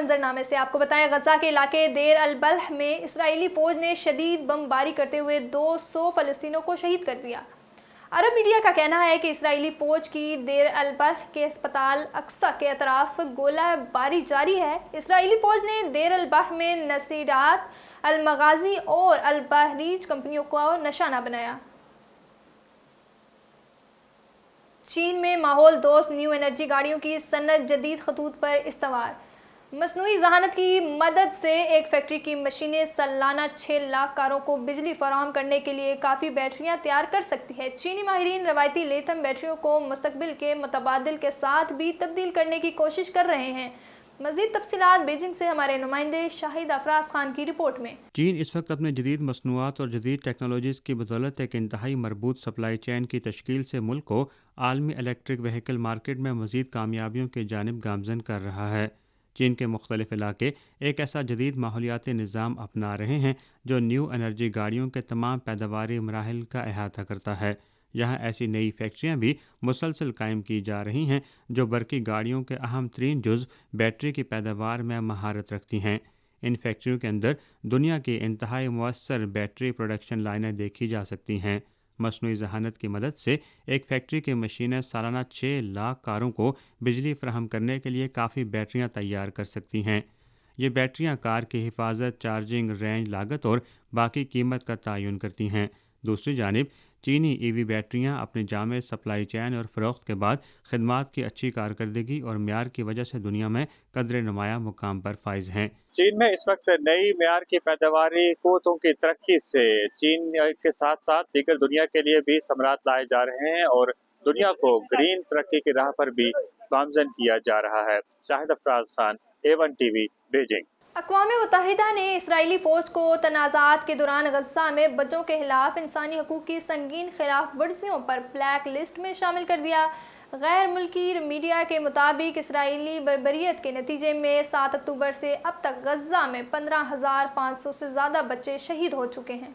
मंजरनामे से। आपको बताएं, गजा के इलाके देर अल-बलह में इसराइली फौज ने शदीद बमबारी करते हुए 200 फलस्तीनों को शहीद कर दिया। अरब मीडिया का कहना है कि इसराइली फौज की देर अल-बलह के अस्पताल अक्सा के अतराफ गोला बारी जारी है। इसराइली फौज ने देर अल-बलह में नसीरात, अल-मगाजी और अल-बहरीज कंपनियों को निशाना बनाया। चीन में माहौल दोस्त न्यू एनर्जी गाड़ियों की सनत जदीद खतूत पर इस्तवार। मसनूई जहानत की मदद से एक फैक्ट्री की मशीनें सालाना 6 लाख कारों को बिजली फराहम करने के लिए काफ़ी बैटरियां तैयार कर सकती है। चीनी माहिरीन रवायती लिथियम बैटरियों को मुस्तकबिल के मुतबादिल के साथ भी तब्दील करने की कोशिश कर रहे हैं। मज़ीद तफसीलात बीजिंग से हमारे नुमाइंदे शाहिद अफराज खान की रिपोर्ट में। चीन इस वक्त अपने जदीद मसनूआत और जदीद टेक्नोलॉजीज़ की बदौलत एक इंतहाई मरबूत सप्लाई चैन की तश्कील से मुल्क को आलमी इलेक्ट्रिक व्हीकल मार्केट में मज़ीद कामयाबियों की जानिब गामजन कर रहा है। चीन के मुख्तलिफ इलाके एक ऐसा जदीद माहौलियाती निज़ाम अपना रहे हैं जो न्यू एनर्जी गाड़ियों के तमाम पैदावारी मराहिल का अहाता करता है। यहाँ ऐसी नई फैक्ट्रियाँ भी मुसलसल कायम की जा रही हैं जो बरकी गाड़ियों के अहम तरीन जुज़ बैटरी की पैदावार में महारत रखती हैं। इन फैक्ट्रियों के अंदर दुनिया की इंतहाई मुअस्सर बैटरी प्रोडक्शन लाइनें देखी जा सकती हैं। मसनूई जहानत की मदद से एक फैक्ट्री की मशीनें सालाना 6 लाख कारों को बिजली फराहम करने के लिए काफ़ी बैटरियां तैयार कर सकती हैं। ये बैटरियां कार की हिफाजत, चार्जिंग, रेंज, लागत और बाकी कीमत का तयन करती हैं। दूसरी जानिब चीनी ईवी बैटरियां अपनी जामे सप्लाई चैन और फ़रोख्त के बाद खिदमात की अच्छी कारकर्दगी और म्यार की वजह से दुनिया में कदर नुमाया मुकाम पर फाइज हैं। चीन में इस वक्त नई म्यार की पैदावारी कुव्वतों की तरक्की से चीन के साथ साथ दीगर दुनिया के लिए भी समरात लाए जा रहे हैं और दुनिया को ग्रीन तरक्की की राह पर भी गामजन किया जा रहा है। Shahid Afraz Khan, A1 TV, Beijing. अक़वाम मुत्तहिदा ने इसराइली फ़ौज को तनाज़ात के दौरान गज़ा में बच्चों के खिलाफ इंसानी हकूक़ की संगीन खिलाफ वर्जियों पर ब्लैक लिस्ट में शामिल कर दिया। गैर मुल्की मीडिया के मुताबिक इसराइली बर्बरियत के नतीजे में 7 अक्टूबर से अब तक गज़ा में 15,500 से ज़्यादा बच्चे शहीद हो चुके हैं।